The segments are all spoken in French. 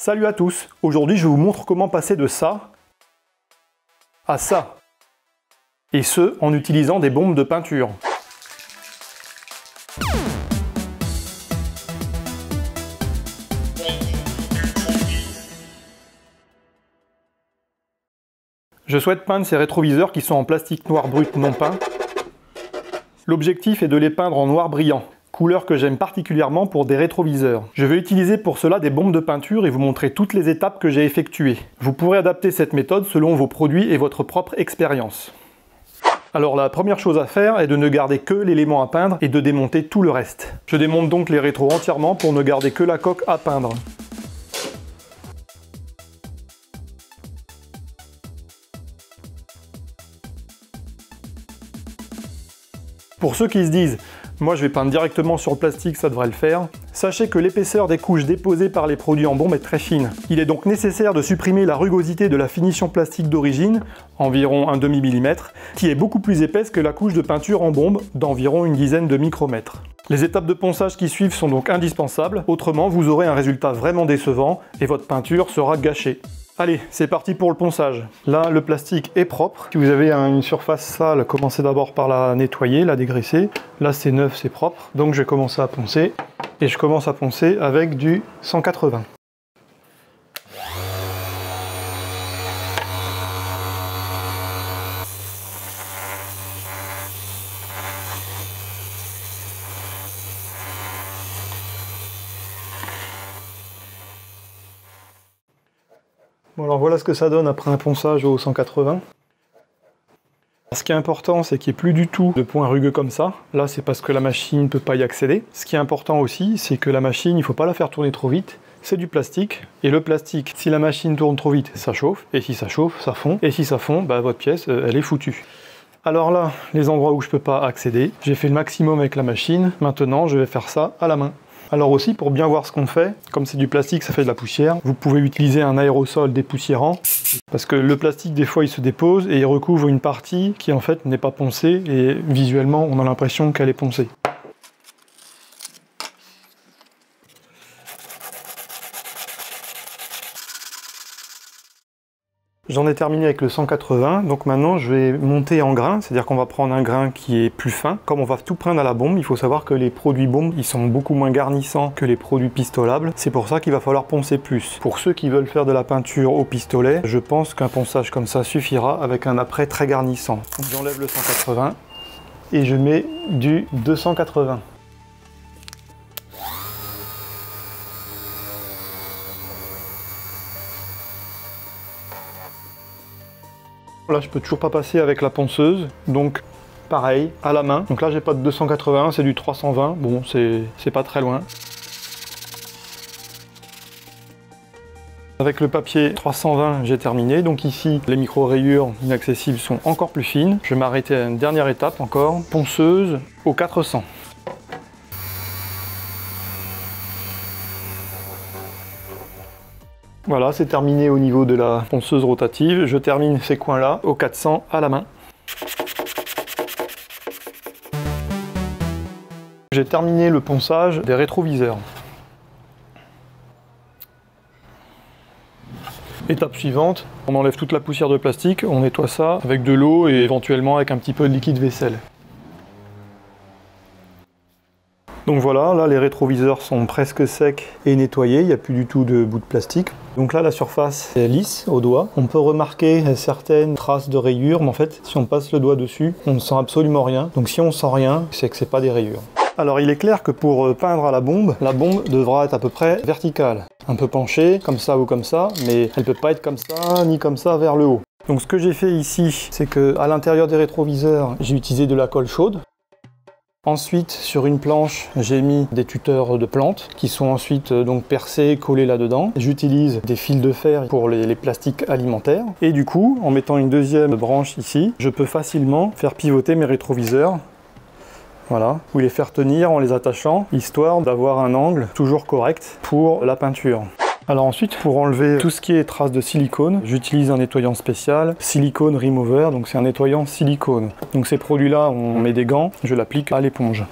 Salut à tous, aujourd'hui je vous montre comment passer de ça à ça. Et ce, en utilisant des bombes de peinture. Je souhaite peindre ces rétroviseurs qui sont en plastique noir brut non peint. L'objectif est de les peindre en noir brillant, couleur que j'aime particulièrement pour des rétroviseurs. Je vais utiliser pour cela des bombes de peinture et vous montrer toutes les étapes que j'ai effectuées. Vous pourrez adapter cette méthode selon vos produits et votre propre expérience. Alors la première chose à faire est de ne garder que l'élément à peindre et de démonter tout le reste. Je démonte donc les rétros entièrement pour ne garder que la coque à peindre. Pour ceux qui se disent « moi je vais peindre directement sur le plastique, ça devrait le faire », sachez que l'épaisseur des couches déposées par les produits en bombe est très fine. Il est donc nécessaire de supprimer la rugosité de la finition plastique d'origine, environ un demi-millimètre, qui est beaucoup plus épaisse que la couche de peinture en bombe, d'environ une dizaine de micromètres. Les étapes de ponçage qui suivent sont donc indispensables, autrement vous aurez un résultat vraiment décevant et votre peinture sera gâchée. Allez, c'est parti pour le ponçage. Là, le plastique est propre. Si vous avez une surface sale, commencez d'abord par la nettoyer, la dégraisser. Là, c'est neuf, c'est propre. Donc, je vais commencer à poncer. Et je commence à poncer avec du 180. Bon, alors voilà ce que ça donne après un ponçage au 180. Ce qui est important, c'est qu'il n'y ait plus du tout de points rugueux comme ça. Là, c'est parce que la machine ne peut pas y accéder. Ce qui est important aussi, c'est que la machine, il ne faut pas la faire tourner trop vite. C'est du plastique. Et le plastique, si la machine tourne trop vite, ça chauffe. Et si ça chauffe, ça fond. Et si ça fond, bah, votre pièce, elle est foutue. Alors là, les endroits où je ne peux pas accéder, j'ai fait le maximum avec la machine. Maintenant, je vais faire ça à la main. Alors aussi, pour bien voir ce qu'on fait, comme c'est du plastique, ça fait de la poussière, vous pouvez utiliser un aérosol dépoussiérant, parce que le plastique, des fois, il se dépose et il recouvre une partie qui, en fait, n'est pas poncée, et visuellement, on a l'impression qu'elle est poncée. J'en ai terminé avec le 180, donc maintenant je vais monter en grain, c'est-à-dire qu'on va prendre un grain qui est plus fin. Comme on va tout prendre à la bombe, il faut savoir que les produits bombes, ils sont beaucoup moins garnissants que les produits pistolables. C'est pour ça qu'il va falloir poncer plus. Pour ceux qui veulent faire de la peinture au pistolet, je pense qu'un ponçage comme ça suffira avec un après très garnissant. J'enlève le 180 et je mets du 280. Là, je peux toujours pas passer avec la ponceuse, donc pareil, à la main. Donc là, j'ai pas de 280, c'est du 320. Bon, c'est pas très loin. Avec le papier 320, j'ai terminé. Donc ici, les micro-rayures inaccessibles sont encore plus fines. Je vais m'arrêter à une dernière étape encore. Ponceuse au 400. Voilà, c'est terminé au niveau de la ponceuse rotative. Je termine ces coins-là au 400 à la main. J'ai terminé le ponçage des rétroviseurs. Étape suivante, on enlève toute la poussière de plastique, on nettoie ça avec de l'eau et éventuellement avec un petit peu de liquide vaisselle. Donc voilà, là les rétroviseurs sont presque secs et nettoyés, il n'y a plus du tout de bout de plastique. Donc là la surface est lisse au doigt. On peut remarquer certaines traces de rayures, mais en fait si on passe le doigt dessus, on ne sent absolument rien. Donc si on ne sent rien, c'est que c'est pas des rayures. Alors il est clair que pour peindre à la bombe devra être à peu près verticale. Un peu penchée, comme ça ou comme ça, mais elle ne peut pas être comme ça ni comme ça vers le haut. Donc ce que j'ai fait ici, c'est que à l'intérieur des rétroviseurs, j'ai utilisé de la colle chaude. Ensuite, sur une planche, j'ai mis des tuteurs de plantes qui sont ensuite donc percés, collés là-dedans. J'utilise des fils de fer pour les plastiques alimentaires. Et du coup, en mettant une deuxième branche ici, je peux facilement faire pivoter mes rétroviseurs. Voilà, ou les faire tenir en les attachant, histoire d'avoir un angle toujours correct pour la peinture. Alors ensuite, pour enlever tout ce qui est traces de silicone, j'utilise un nettoyant spécial, Silicone Remover, donc c'est un nettoyant silicone. Donc ces produits-là, on met des gants, je l'applique à l'éponge.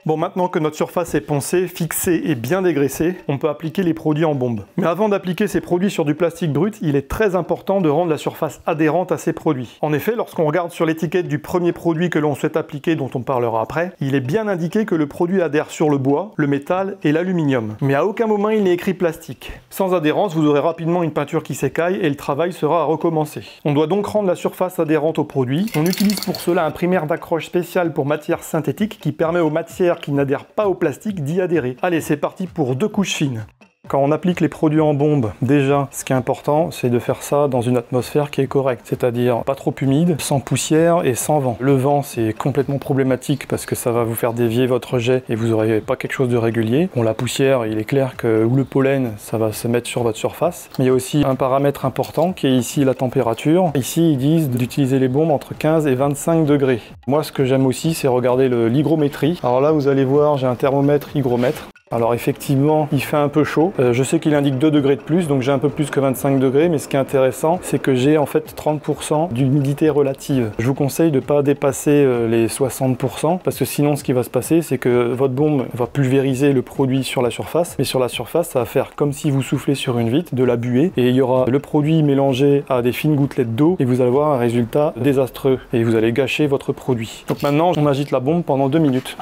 Bon, maintenant que notre surface est poncée, fixée et bien dégraissée, on peut appliquer les produits en bombe. Mais avant d'appliquer ces produits sur du plastique brut, il est très important de rendre la surface adhérente à ces produits. En effet, lorsqu'on regarde sur l'étiquette du premier produit que l'on souhaite appliquer, dont on parlera après, il est bien indiqué que le produit adhère sur le bois, le métal et l'aluminium. Mais à aucun moment il n'est écrit plastique. Sans adhérence, vous aurez rapidement une peinture qui s'écaille et le travail sera à recommencer. On doit donc rendre la surface adhérente au produit. On utilise pour cela un primaire d'accroche spécial pour matière synthétique qui permet aux matières qui n'adhèrent pas au plastique d'y adhérer. Allez, c'est parti pour 2 couches fines. Quand on applique les produits en bombe, déjà, ce qui est important, c'est de faire ça dans une atmosphère qui est correcte, c'est-à-dire pas trop humide, sans poussière et sans vent. Le vent, c'est complètement problématique parce que ça va vous faire dévier votre jet et vous n'aurez pas quelque chose de régulier. Bon, la poussière, il est clair que, ou le pollen, ça va se mettre sur votre surface. Mais il y a aussi un paramètre important qui est ici la température. Ici, ils disent d'utiliser les bombes entre 15 et 25 degrés. Moi, ce que j'aime aussi, c'est regarder l'hygrométrie. Alors là, vous allez voir, j'ai un thermomètre hygromètre. Alors effectivement, il fait un peu chaud. Je sais qu'il indique 2 degrés de plus, donc j'ai un peu plus que 25 degrés, mais ce qui est intéressant, c'est que j'ai en fait 30% d'humidité relative. Je vous conseille de ne pas dépasser les 60%, parce que sinon ce qui va se passer, c'est que votre bombe va pulvériser le produit sur la surface, mais sur la surface, ça va faire comme si vous soufflez sur une vitre, de la buée, et il y aura le produit mélangé à des fines gouttelettes d'eau, et vous allez avoir un résultat désastreux, et vous allez gâcher votre produit. Donc maintenant, on agite la bombe pendant 2 minutes.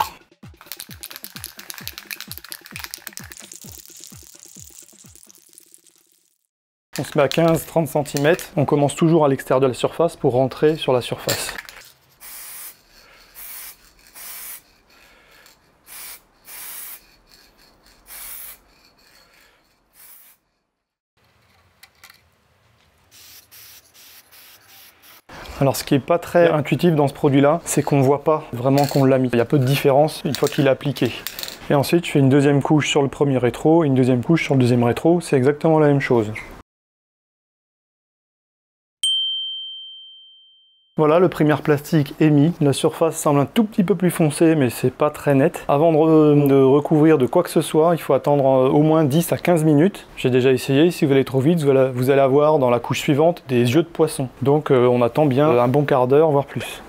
On se met à 15-30 cm, on commence toujours à l'extérieur de la surface pour rentrer sur la surface. Alors ce qui n'est pas très intuitif dans ce produit-là, c'est qu'on ne voit pas vraiment qu'on l'a mis. Il y a peu de différence une fois qu'il est appliqué. Et ensuite je fais une deuxième couche sur le premier rétro, une deuxième couche sur le deuxième rétro, c'est exactement la même chose. Voilà, le primaire plastique est mis. La surface semble un tout petit peu plus foncée, mais c'est pas très net. Avant de recouvrir de quoi que ce soit, il faut attendre au moins 10 à 15 minutes. J'ai déjà essayé. Si vous allez trop vite, vous allez avoir dans la couche suivante des yeux de poisson. Donc on attend bien un bon quart d'heure, voire plus.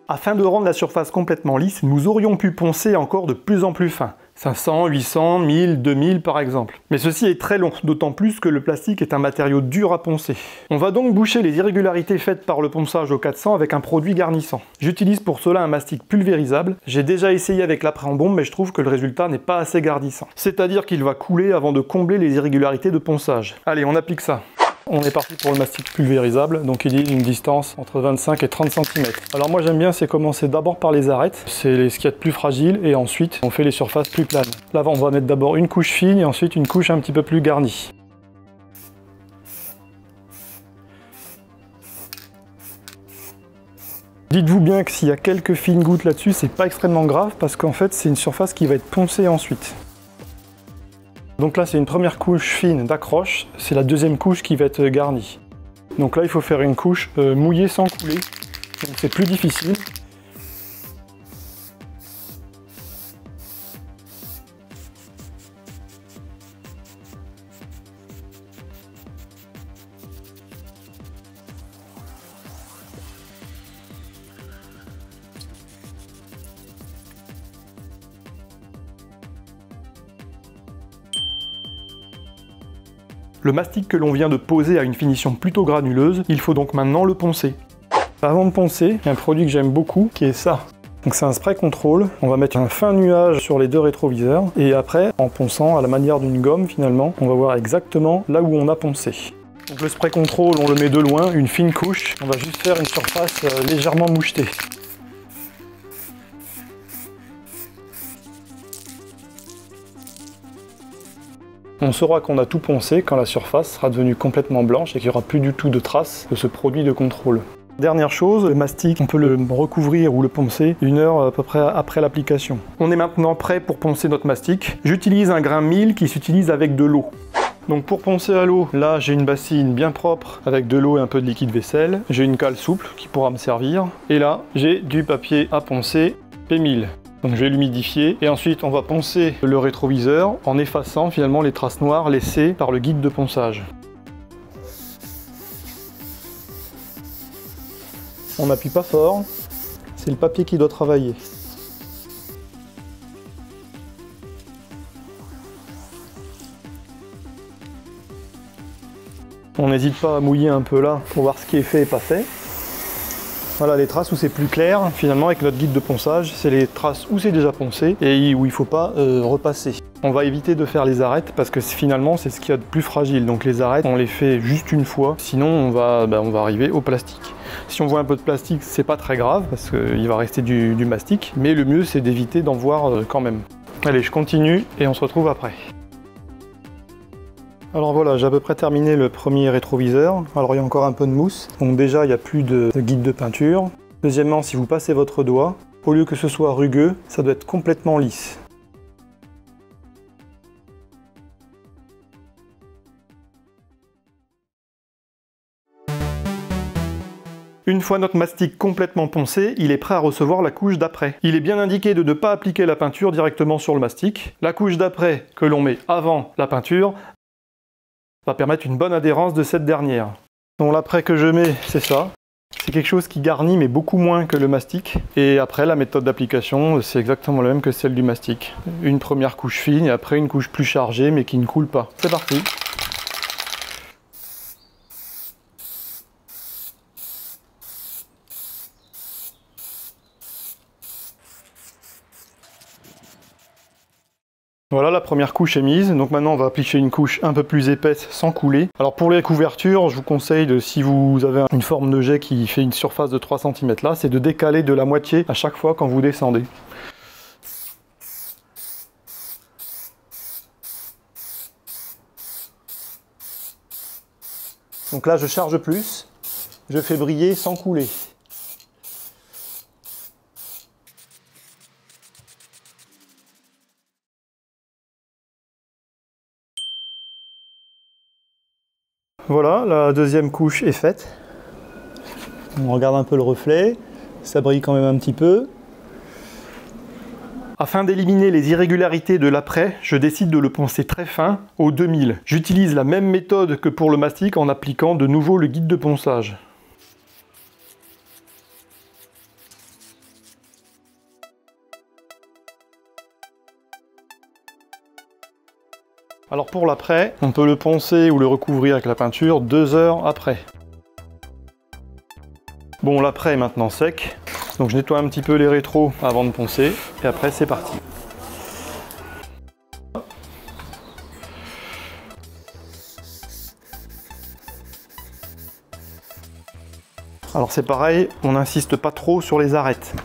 Afin de rendre la surface complètement lisse, nous aurions pu poncer encore de plus en plus fin. 500, 800, 1000, 2000 par exemple. Mais ceci est très long, d'autant plus que le plastique est un matériau dur à poncer. On va donc boucher les irrégularités faites par le ponçage au 400 avec un produit garnissant. J'utilise pour cela un mastic pulvérisable. J'ai déjà essayé avec l'après en bombe, mais je trouve que le résultat n'est pas assez garnissant. C'est-à-dire qu'il va couler avant de combler les irrégularités de ponçage. Allez, on applique ça. On est parti pour le mastic pulvérisable, donc il dit une distance entre 25 et 30 cm. Alors moi j'aime bien, c'est commencer d'abord par les arêtes, c'est ce qu'il y a de plus fragile, et ensuite on fait les surfaces plus planes. Là on va mettre d'abord une couche fine et ensuite une couche un petit peu plus garnie. Dites-vous bien que s'il y a quelques fines gouttes là-dessus, c'est pas extrêmement grave parce qu'en fait c'est une surface qui va être poncée ensuite. Donc là c'est une première couche fine d'accroche, c'est la deuxième couche qui va être garnie. Donc là il faut faire une couche mouillée sans couler, donc c'est plus difficile. Le mastic que l'on vient de poser a une finition plutôt granuleuse, il faut donc maintenant le poncer. Avant de poncer, il y a un produit que j'aime beaucoup qui est ça. Donc c'est un spray contrôle, on va mettre un fin nuage sur les deux rétroviseurs et après, en ponçant à la manière d'une gomme finalement, on va voir exactement là où on a poncé. Donc le spray contrôle, on le met de loin, une fine couche, on va juste faire une surface légèrement mouchetée. On saura qu'on a tout poncé quand la surface sera devenue complètement blanche et qu'il n'y aura plus du tout de traces de ce produit de contrôle. Dernière chose, le mastic, on peut le recouvrir ou le poncer 1 heure à peu près après l'application. On est maintenant prêt pour poncer notre mastic. J'utilise un grain 1000 qui s'utilise avec de l'eau. Donc pour poncer à l'eau, là j'ai une bassine bien propre avec de l'eau et un peu de liquide vaisselle. J'ai une cale souple qui pourra me servir. Et là, j'ai du papier à poncer P1000. Donc je vais l'humidifier et ensuite on va poncer le rétroviseur en effaçant finalement les traces noires laissées par le guide de ponçage. On n'appuie pas fort, c'est le papier qui doit travailler. On n'hésite pas à mouiller un peu là pour voir ce qui est fait et pas fait. Voilà les traces où c'est plus clair, finalement avec notre guide de ponçage, c'est les traces où c'est déjà poncé et où il ne faut pas repasser. On va éviter de faire les arêtes parce que finalement c'est ce qu'il y a de plus fragile. Donc les arêtes, on les fait juste une fois, sinon on va arriver au plastique. Si on voit un peu de plastique, c'est pas très grave parce qu'il va rester du mastic, mais le mieux c'est d'éviter d'en voir quand même. Allez, je continue et on se retrouve après. Alors voilà, j'ai à peu près terminé le premier rétroviseur. Alors il y a encore un peu de mousse, donc déjà il n'y a plus de guide de peinture. Deuxièmement, si vous passez votre doigt, au lieu que ce soit rugueux, ça doit être complètement lisse. Une fois notre mastic complètement poncé, il est prêt à recevoir la couche d'après. Il est bien indiqué de ne pas appliquer la peinture directement sur le mastic. La couche d'après, que l'on met avant la peinture, va permettre une bonne adhérence de cette dernière. Donc l'après que je mets, c'est ça. C'est quelque chose qui garnit, mais beaucoup moins que le mastic. Et après, la méthode d'application, c'est exactement la même que celle du mastic. Une première couche fine et après une couche plus chargée, mais qui ne coule pas. C'est parti. Voilà, la première couche est mise, donc maintenant on va appliquer une couche un peu plus épaisse sans couler. Alors pour les couvertures, je vous conseille, si vous avez une forme de jet qui fait une surface de 3 cm là, c'est de décaler de la moitié à chaque fois quand vous descendez. Donc là je charge plus, je fais briller sans couler. Voilà, la deuxième couche est faite. On regarde un peu le reflet, ça brille quand même un petit peu. Afin d'éliminer les irrégularités de l'après, je décide de le poncer très fin au 2000. J'utilise la même méthode que pour le mastic en appliquant de nouveau le guide de ponçage. Alors pour l'après, on peut le poncer ou le recouvrir avec la peinture 2 heures après. Bon, l'après est maintenant sec, donc je nettoie un petit peu les rétros avant de poncer, et après c'est parti. Alors c'est pareil, on n'insiste pas trop sur les arêtes.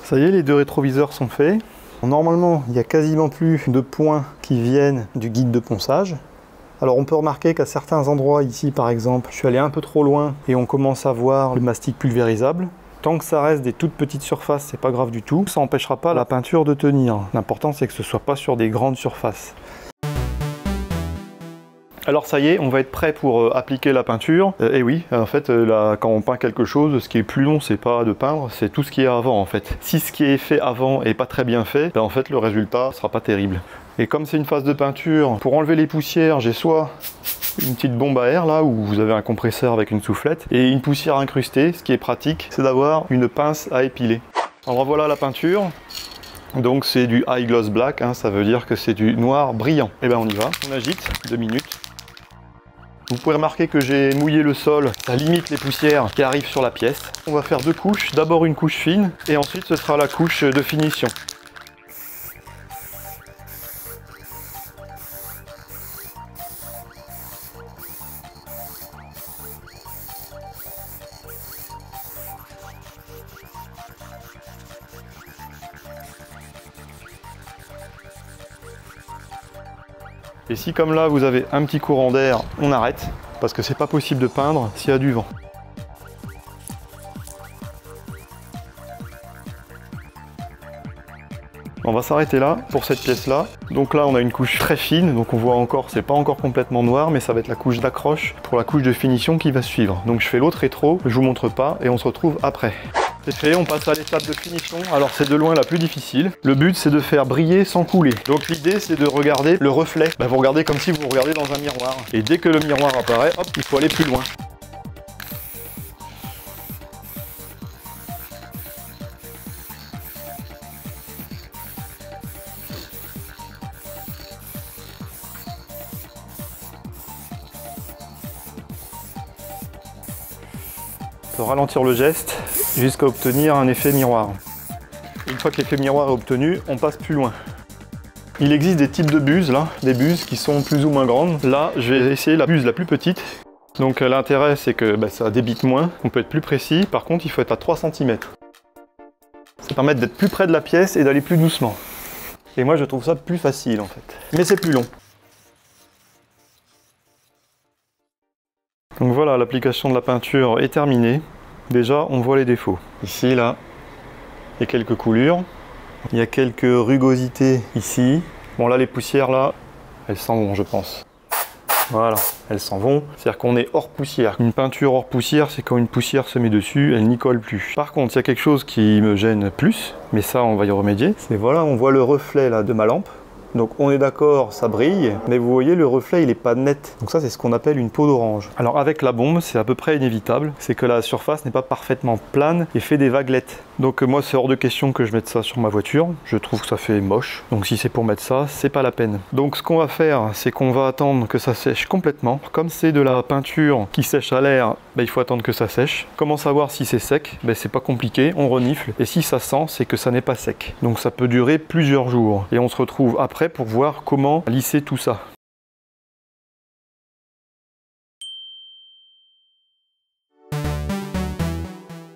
Ça y est, les deux rétroviseurs sont faits. Normalement, il n'y a quasiment plus de points qui viennent du guide de ponçage. Alors on peut remarquer qu'à certains endroits, ici par exemple, je suis allé un peu trop loin et on commence à voir le mastic pulvérisable. Tant que ça reste des toutes petites surfaces, c'est pas grave du tout. Ça n'empêchera pas la peinture de tenir. L'important c'est que ce soit pas sur des grandes surfaces. Alors ça y est, on va être prêt pour appliquer la peinture. Et oui, en fait, là, quand on peint quelque chose, ce qui est plus long, c'est pas de peindre, c'est tout ce qui est avant en fait. Si ce qui est fait avant est pas très bien fait, ben, en fait le résultat sera pas terrible. Et comme c'est une phase de peinture, pour enlever les poussières, j'ai soit une petite bombe à air là, où vous avez un compresseur avec une soufflette, et une poussière incrustée. Ce qui est pratique, c'est d'avoir une pince à épiler. Alors voilà la peinture. Donc c'est du high gloss black, hein, ça veut dire que c'est du noir brillant. Et ben on y va, on agite 2 minutes. Vous pouvez remarquer que j'ai mouillé le sol, ça limite les poussières qui arrivent sur la pièce. On va faire 2 couches, d'abord une couche fine et ensuite ce sera la couche de finition. Et si comme là vous avez un petit courant d'air, on arrête, parce que c'est pas possible de peindre s'il y a du vent. On va s'arrêter là pour cette pièce là. Donc là on a une couche très fine, donc on voit encore, c'est pas encore complètement noir, mais ça va être la couche d'accroche pour la couche de finition qui va suivre. Donc je fais l'autre rétro, je vous montre pas et on se retrouve après. C'est fait, on passe à l'étape de finition. Alors c'est de loin la plus difficile. Le but c'est de faire briller sans couler. Donc l'idée c'est de regarder le reflet. Vous regardez comme si vous regardez dans un miroir. Et dès que le miroir apparaît, hop, il faut aller plus loin. On peut ralentir le geste jusqu'à obtenir un effet miroir. Une fois que l'effet miroir est obtenu, on passe plus loin. Il existe des types de buses là, des buses qui sont plus ou moins grandes. Là, je vais essayer la buse la plus petite. Donc l'intérêt c'est que ça débite moins, on peut être plus précis. Par contre, il faut être à 3 cm. Ça permet d'être plus près de la pièce et d'aller plus doucement. Et moi je trouve ça plus facile en fait. Mais c'est plus long. Donc voilà, l'application de la peinture est terminée. Déjà, on voit les défauts. Ici, là, il y a quelques coulures. Il y a quelques rugosités ici. Bon là, les poussières là, elles s'en vont je pense. Voilà, elles s'en vont. C'est-à-dire qu'on est hors poussière. Une peinture hors poussière, c'est quand une poussière se met dessus, elle n'y colle plus. Par contre, il y a quelque chose qui me gêne plus, mais ça, on va y remédier. C'est voilà, on voit le reflet là de ma lampe. Donc on est d'accord, ça brille, mais vous voyez le reflet il n'est pas net. Donc ça c'est ce qu'on appelle une peau d'orange. Alors avec la bombe c'est à peu près inévitable, c'est que la surface n'est pas parfaitement plane et fait des vaguelettes. Donc moi c'est hors de question que je mette ça sur ma voiture, je trouve que ça fait moche. Donc si c'est pour mettre ça, c'est pas la peine. Donc ce qu'on va faire, c'est qu'on va attendre que ça sèche complètement. Comme c'est de la peinture qui sèche à l'air, il faut attendre que ça sèche. Comment savoir si c'est sec? C'est pas compliqué, on renifle. Et si ça sent, c'est que ça n'est pas sec. Donc ça peut durer plusieurs jours. Et on se retrouve après pour voir comment lisser tout ça.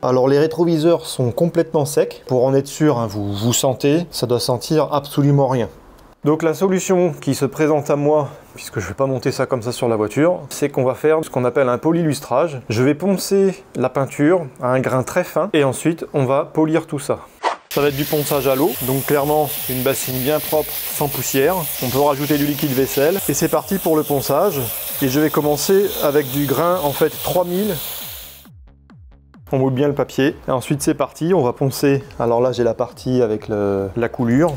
Alors les rétroviseurs sont complètement secs. Pour en être sûr, vous sentez, ça doit sentir absolument rien. Donc la solution qui se présente à moi, puisque je ne vais pas monter ça comme ça sur la voiture, c'est qu'on va faire ce qu'on appelle un polylustrage. Je vais poncer la peinture à un grain très fin et ensuite on va polir tout ça. Ça va être du ponçage à l'eau, donc clairement une bassine bien propre, sans poussière. On peut rajouter du liquide vaisselle et c'est parti pour le ponçage. Et je vais commencer avec du grain en fait 3000. On moule bien le papier et ensuite c'est parti, on va poncer. Alors là j'ai la partie avec la coulure.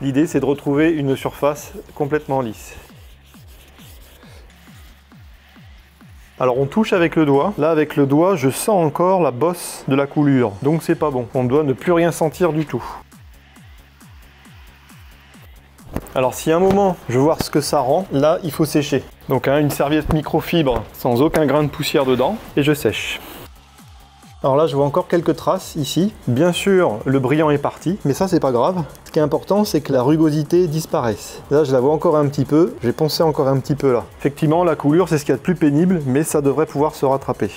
L'idée c'est de retrouver une surface complètement lisse. Alors on touche avec le doigt. Là avec le doigt, je sens encore la bosse de la coulure. Donc c'est pas bon. On doit ne plus rien sentir du tout. Alors si à un moment je veux voir ce que ça rend, là il faut sécher. Donc une serviette microfibre sans aucun grain de poussière dedans et je sèche. Alors là je vois encore quelques traces ici. Bien sûr le brillant est parti, mais ça c'est pas grave. Ce qui est important c'est que la rugosité disparaisse. Là je la vois encore un petit peu, j'ai poncé encore un petit peu là. Effectivement la coulure c'est ce qu'il y a de plus pénible, mais ça devrait pouvoir se rattraper.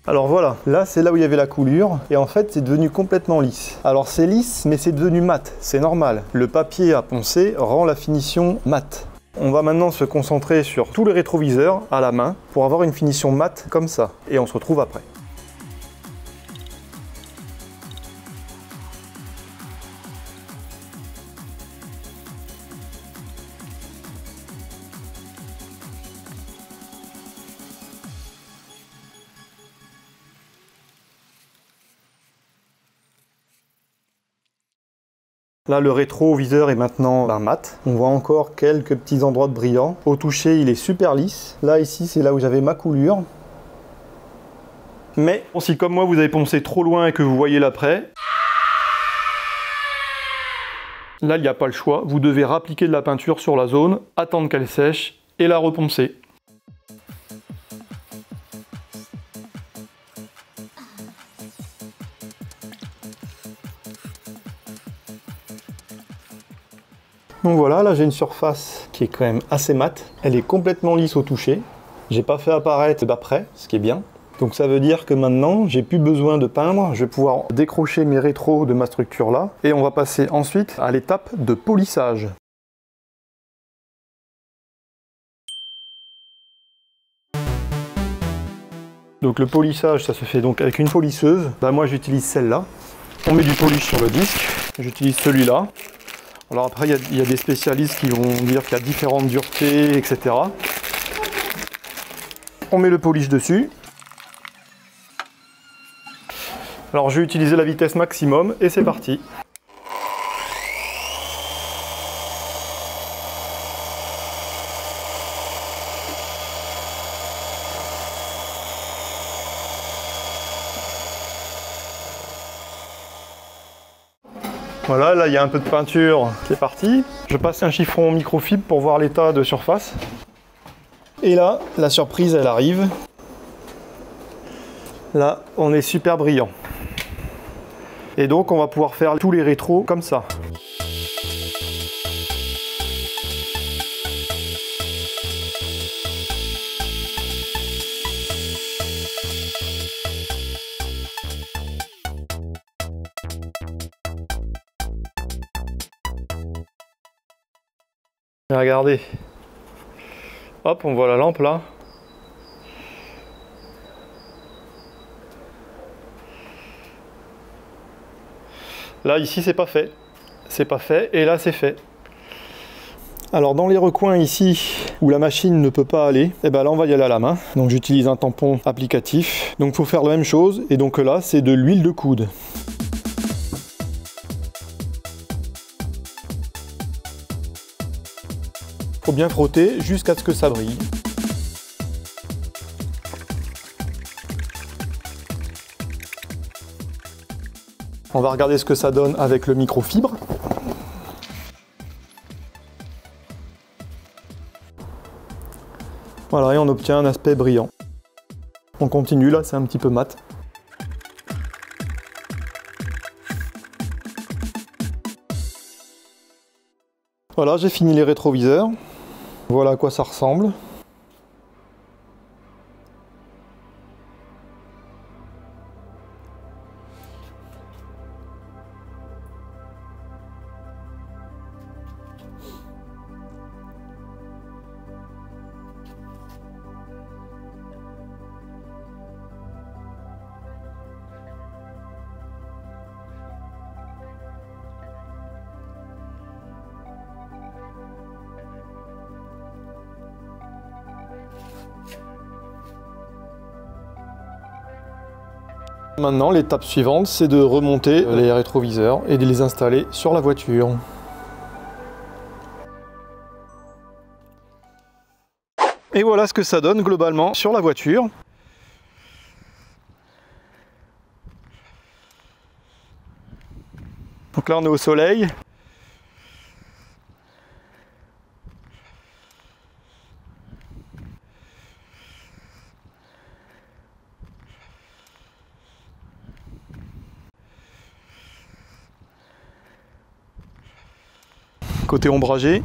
Alors voilà, là c'est là où il y avait la coulure et en fait c'est devenu complètement lisse. Alors c'est lisse mais c'est devenu mat, c'est normal. Le papier à poncer rend la finition mat. On va maintenant se concentrer sur tous les rétroviseurs à la main pour avoir une finition mat comme ça. Et on se retrouve après. Là, le rétroviseur est maintenant mat. On voit encore quelques petits endroits de brillant. Au toucher, il est super lisse. Là, ici, c'est là où j'avais ma coulure. Mais si comme moi, vous avez poncé trop loin et que vous voyez l'après, là, il n'y a pas le choix. Vous devez rappliquer de la peinture sur la zone, attendre qu'elle sèche et la reponcer. Donc voilà, là j'ai une surface qui est quand même assez mate. Elle est complètement lisse au toucher. J'ai pas fait apparaître d'après, ce qui est bien. Donc ça veut dire que maintenant, j'ai plus besoin de peindre. Je vais pouvoir décrocher mes rétros de ma structure là. Et on va passer ensuite à l'étape de polissage. Donc le polissage, ça se fait donc avec une polisseuse. Moi j'utilise celle-là. On met du polish sur le disque. J'utilise celui-là. Alors après, il y a des spécialistes qui vont dire qu'il y a différentes duretés, etc. On met le polish dessus. Alors je vais utiliser la vitesse maximum et c'est parti. Voilà, là il y a un peu de peinture qui est partie. Je passe un chiffon microfibre pour voir l'état de surface. Et là, la surprise elle arrive. Là, on est super brillant. Et donc on va pouvoir faire tous les rétros comme ça. Regardez. Hop, on voit la lampe là. Là, ici, c'est pas fait. C'est pas fait, et là, c'est fait. Alors, dans les recoins ici, où la machine ne peut pas aller, et ben là, on va y aller à la main. Donc, j'utilise un tampon applicatif. Donc, il faut faire la même chose. Et donc là, c'est de l'huile de coude. Faut bien frotter jusqu'à ce que ça brille. On va regarder ce que ça donne avec le microfibre. Voilà, et on obtient un aspect brillant. On continue, là c'est un petit peu mat. Voilà, j'ai fini les rétroviseurs. Voilà à quoi ça ressemble. Maintenant, l'étape suivante, c'est de remonter les rétroviseurs et de les installer sur la voiture. Et voilà ce que ça donne globalement sur la voiture. Donc là, on est au soleil. Côté ombragé.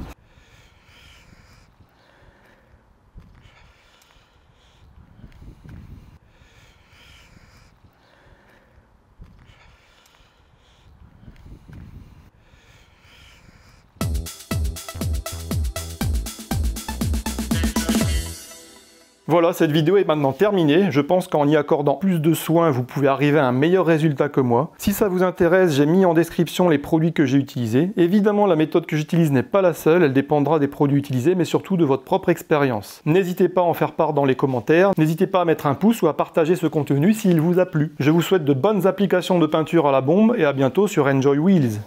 Voilà, cette vidéo est maintenant terminée. Je pense qu'en y accordant plus de soin, vous pouvez arriver à un meilleur résultat que moi. Si ça vous intéresse, j'ai mis en description les produits que j'ai utilisés. Évidemment, la méthode que j'utilise n'est pas la seule, elle dépendra des produits utilisés, mais surtout de votre propre expérience. N'hésitez pas à en faire part dans les commentaires, n'hésitez pas à mettre un pouce ou à partager ce contenu s'il vous a plu. Je vous souhaite de bonnes applications de peinture à la bombe et à bientôt sur Enjoy Wheels.